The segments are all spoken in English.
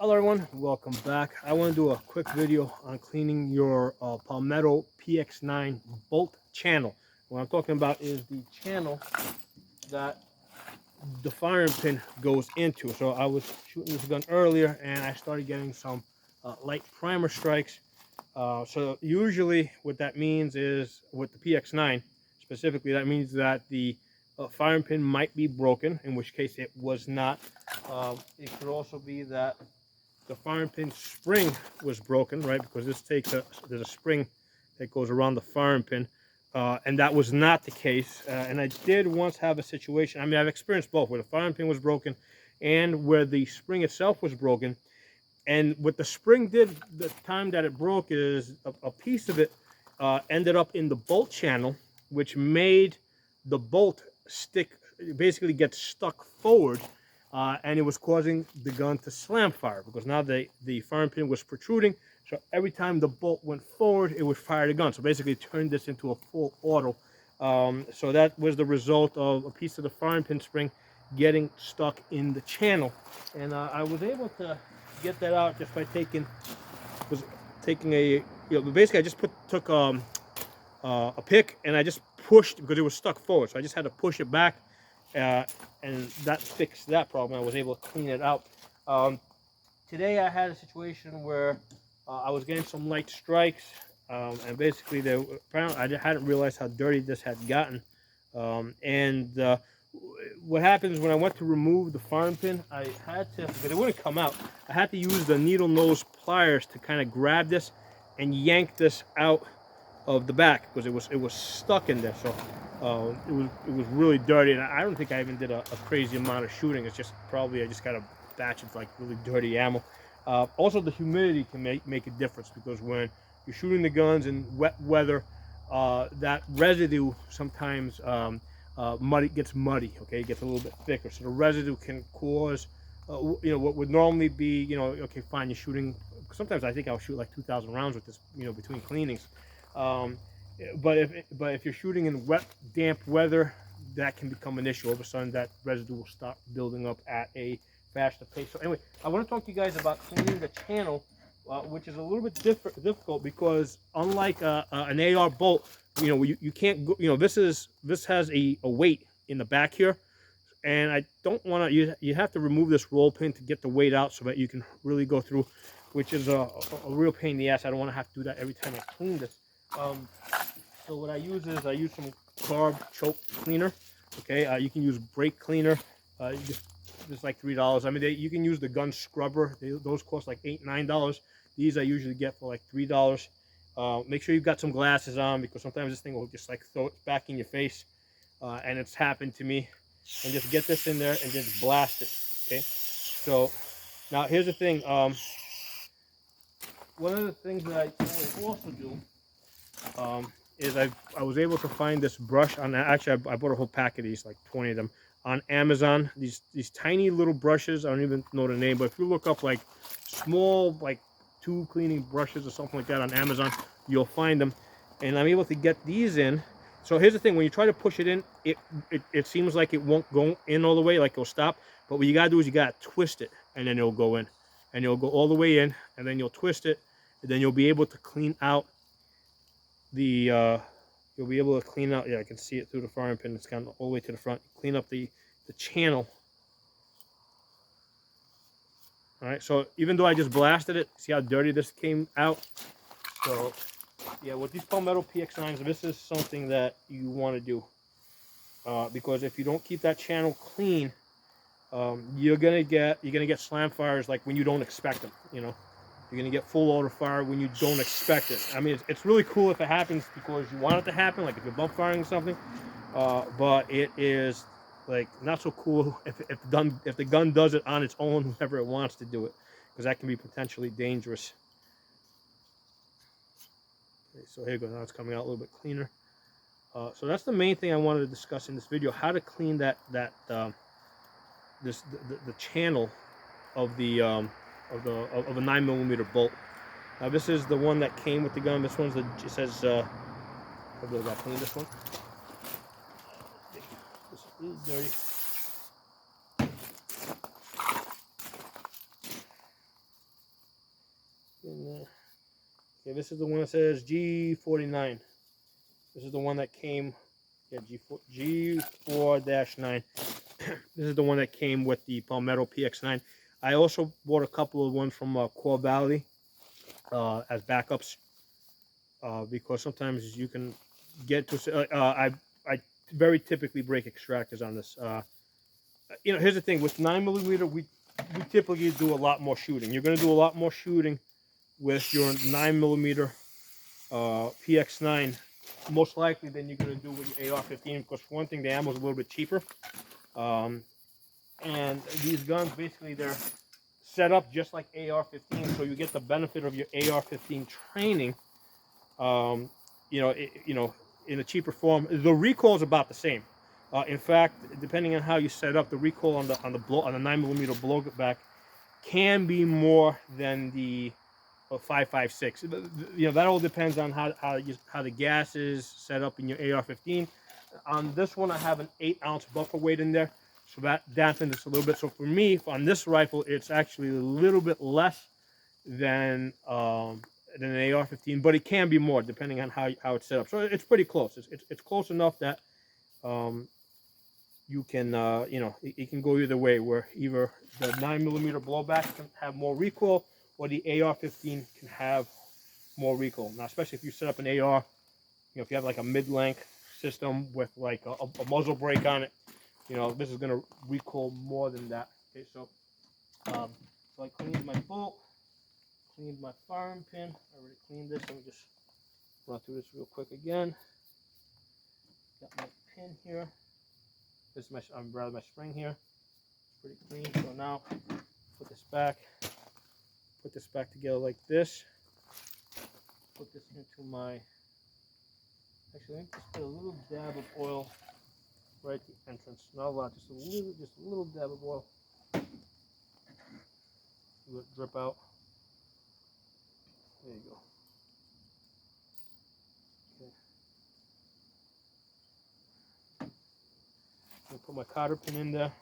Hello everyone, welcome back. I want to do a quick video on cleaning your Palmetto PX9 bolt channel. What I'm talking about is the channel that the firing pin goes into. So I was shooting this gun earlier and I started getting some light primer strikes. So usually what that means is, with the PX9 specifically, that means that the firing pin might be broken, in which case it was not. It could also be that the firing pin spring was broken, right? Because there's a spring that goes around the firing pin, and that was not the case. And I did once have a situation. I mean, I've experienced both, where the firing pin was broken and where the spring itself was broken. And what the spring did the time that it broke is a piece of it ended up in the bolt channel, which made the bolt stick, basically get stuck forward, and it was causing the gun to slam fire, because now the firing pin was protruding. So every time the bolt went forward, it would fire the gun. So basically it turned this into a full auto. So that was the result of a piece of the firing pin spring getting stuck in the channel. And I was able to get that out just by taking basically I just took a pick and I just pushed, because it was stuck forward, so I just had to push it back, and that fixed that problem. I was able to clean it out. Today I had a situation where I was getting some light strikes, and basically apparently I hadn't realized how dirty this had gotten. What happens when I went to remove the firing pin, I had to, because it wouldn't come out, I had to use the needle nose pliers to kind of grab this and yank this out of the back, because it was stuck in there. So it was really dirty, and I don't think I even did a crazy amount of shooting. It's just probably I just got a batch of like really dirty ammo. Also, the humidity can make a difference, because when you're shooting the guns in wet weather, that residue sometimes gets muddy. Okay, it gets a little bit thicker, so the residue can cause what would normally be, okay, fine, you're shooting. Sometimes I think I'll shoot like 2,000 rounds with this, between cleanings. Um, but if you're shooting in wet, damp weather, that can become an issue. All of a sudden, that residue will start building up at a faster pace. So anyway, I want to talk to you guys about cleaning the channel, which is a little bit difficult, because unlike an AR bolt, you can't go. This has a weight in the back here, and I don't want to. You have to remove this roll pin to get the weight out, so that you can really go through, which is a real pain in the ass. I don't want to have to do that every time I clean this. So what I use is some carb choke cleaner. Okay, you can use brake cleaner. Just like $3. I mean, you can use the gun scrubber. Those cost like $8-9. These I usually get for like $3. Make sure you've got some glasses on, because sometimes this thing will just like throw it back in your face, and it's happened to me. And just get this in there and just blast it. Okay, so now here's the thing. One of the things that I also do is I was able to find this brush on, actually I bought a whole pack of these, like 20 of them, on Amazon. These tiny little brushes. I don't even know the name, but if you look up like small, like tube cleaning brushes or something like that on Amazon, you'll find them. And I'm able to get these in. So here's the thing: when you try to push it in, it seems like it won't go in all the way, like it'll stop. But what you gotta do is you gotta twist it, and then it'll go in, and it'll go all the way in, and then you'll twist it, and then you'll be able to clean out the you'll be able to clean out, yeah, I can see it through the firing pin. It's gone all the way to the front. Clean up the channel. All right, so even though I just blasted it, see how dirty this came out? So yeah, with these Palmetto PX9s, this is something that you want to do, because if you don't keep that channel clean, you're gonna get slam fires like when you don't expect them. You're gonna get full auto fire when you don't expect it. I mean, it's really cool if it happens because you want it to happen, like if you're bump firing something. But it is like not so cool if the gun does it on its own, whenever it wants to do it, because that can be potentially dangerous. Okay, so here you go. Now it's coming out a little bit cleaner. So that's the main thing I wanted to discuss in this video: how to clean the channel of the of a 9mm bolt. Now this is the one that came with the gun. This one's it says I really got to clean this one. This is dirty. this is the one that says G49. This is the one that came, yeah, G4-9. This is the one that came with the Palmetto PX9. I also bought a couple of ones from Core Valley as backups because sometimes you can get to. I very typically break extractors on this. Here's the thing with 9mm, we typically do a lot more shooting. You're going to do a lot more shooting with your 9mm PX9, most likely than you're going to do with your AR-15 because for one thing, the ammo is a little bit cheaper. And these guns, basically, they're set up just like AR-15, so you get the benefit of your AR-15 training. In a cheaper form. The recoil is about the same. In fact, depending on how you set up, the recoil on the 9mm blowback can be more than the 5.56. That all depends on how the gas is set up in your AR-15. On this one, I have an 8-ounce buffer weight in there, so that dampens it a little bit. So for me, on this rifle, it's actually a little bit less than an AR-15, but it can be more depending on how it's set up. So it's pretty close. It's close enough that you can it can go either way. Where either the 9mm blowback can have more recoil, or the AR-15 can have more recoil. Now, especially if you set up an AR, if you have like a mid-length system with like a muzzle brake on it, this is going to recoil more than that. Okay, so I cleaned my bolt, cleaned my firing pin. I already cleaned this. Let me just run through this real quick again. Got my pin here. This is my spring here. It's pretty clean. So now put this back together like this. Put this into my. Actually, let me just put a little dab of oil right at the entrance. Not a lot, just a little dab of oil. Let it drip out. There you go. Okay. I'm gonna put my cotter pin in there.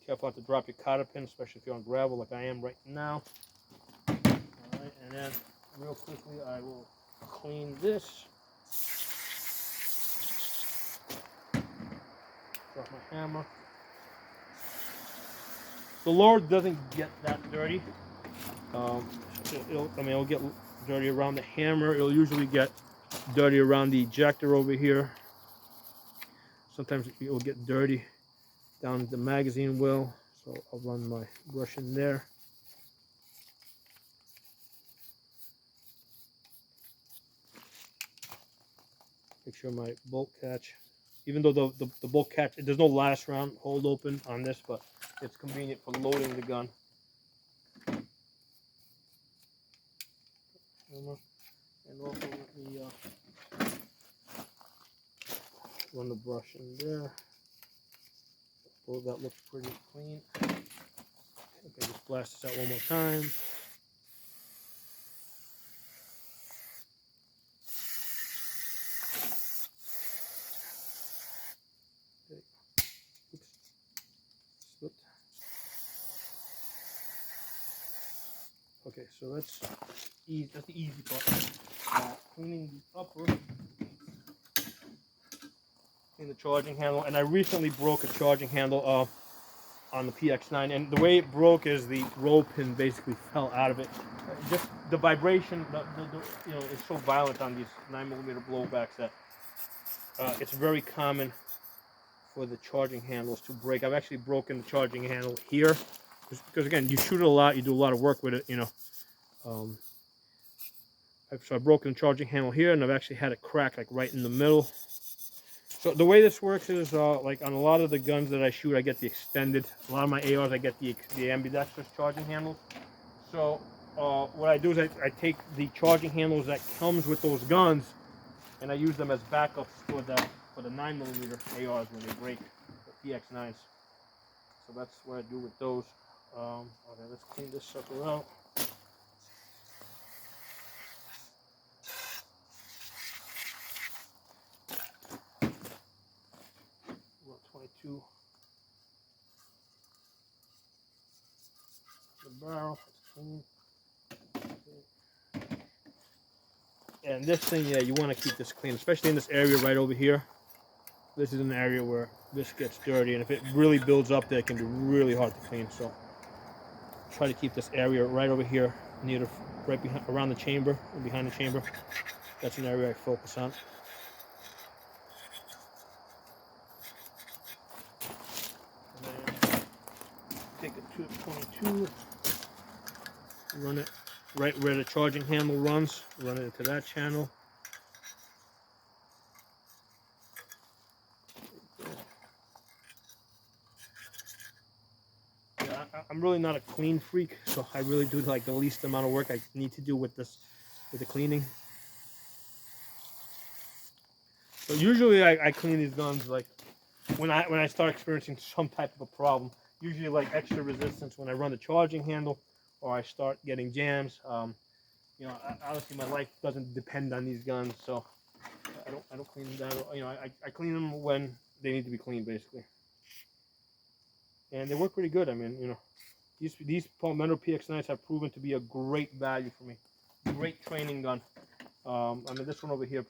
Careful not to drop your cotter pin, especially if you're on gravel like I am right now. Alright, and then real quickly I will clean this. Drop my hammer. The lower doesn't get that dirty. It'll get dirty around the hammer. It'll usually get dirty around the ejector over here. Sometimes it will get dirty down the magazine well. So I'll run my brush in there. Make sure my bolt catch, even though the bolt catch, there's no last round hold open on this, but it's convenient for loading the gun. And also let me run the brush in there. Oh, that looks pretty clean. Okay, just blast this out one more time. Okay. Oops. Slipped. Okay, so that's the easy part. Cleaning the upper. Clean the charging handle, and I recently broke a charging handle on the PX9, and the way it broke is the roll pin basically fell out of it. Just the vibration, is so violent on these 9mm blowbacks that it's very common for the charging handles to break. I've actually broken the charging handle here because again, you shoot it a lot, you do a lot of work with it, So I've broken the charging handle here, and I've actually had it crack like right in the middle. So the way this works is, like on a lot of the guns that I shoot, I get the extended. A lot of my ARs, I get the ambidextrous charging handles. So what I do is I take the charging handles that comes with those guns, and I use them as backups for the 9mm ARs when they break, the PX9s. So that's what I do with those. Okay, let's clean this sucker out. 22. The barrel, it's clean. Okay. And this thing, yeah, you want to keep this clean, especially in this area right over here. This is an area where this gets dirty, and if it really builds up there, it can be really hard to clean. So try to keep this area right over here, near the, right behind, around the chamber and behind the chamber. That's an area I focus on. And then take a 222, run it right where the charging handle runs, run it into that channel. Yeah, I'm really not a clean freak, so I really do like the least amount of work I need to do with this, with the cleaning. So usually I clean these guns like when I start experiencing some type of a problem. Usually like extra resistance when I run the charging handle, or I start getting jams. You know, obviously my life doesn't depend on these guns, so I don't clean them down. You know, I clean them when they need to be cleaned, basically. And they work pretty good. I mean, you know, these Palmetto PX9s have proven to be a great value for me. Great training gun. I mean, this one over here,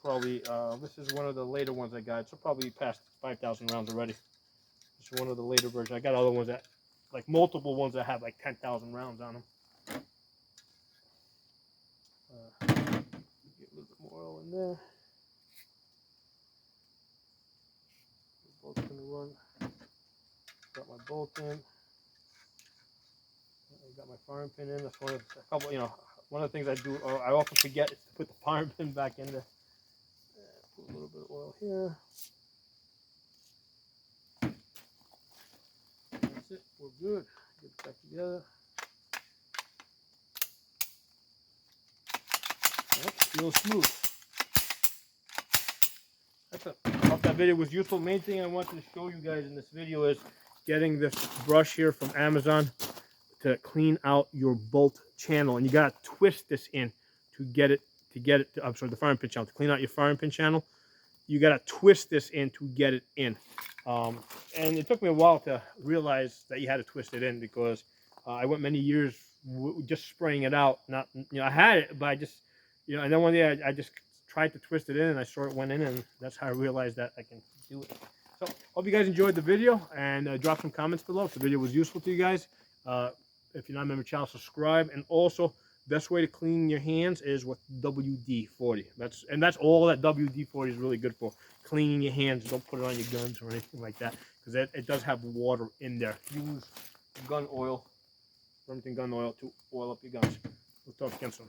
probably, this is one of the later ones I got. So probably past 5,000 rounds already. This is one of the later versions. I got other ones that, like multiple ones that have like 10,000 rounds on them. Get a little bit more oil in there. The bolt's gonna run. Got my bolt in. I got my firing pin in. That's one of a couple. You know, one of the things I do, or I often forget, is to put the firing pin back in there. Put a little bit of oil here. That's it. We're good. Get it back together. That's real smooth. That's it. I hope that video was useful. Main thing I wanted to show you guys in this video is getting this brush here from Amazon to clean out your bolt channel, and you gotta twist this in to get it I'm sorry, the firing pin channel. To clean out your firing pin channel, you gotta twist this in to get it in. And it took me a while to realize that you had to twist it in, because I went many years just spraying it out. Not, you know, I had it, but I just, you know, and then one day I just tried to twist it in, and I saw it went in, and that's how I realized that I can do it. So hope you guys enjoyed the video, and drop some comments below if the video was useful to you guys. If you're not a member of the channel, subscribe. And also, best way to clean your hands is with WD-40. That's all that WD-40 is really good for. Cleaning your hands. Don't put it on your guns or anything like that, because it does have water in there. Use gun oil, Remington gun oil, to oil up your guns. We'll talk again soon.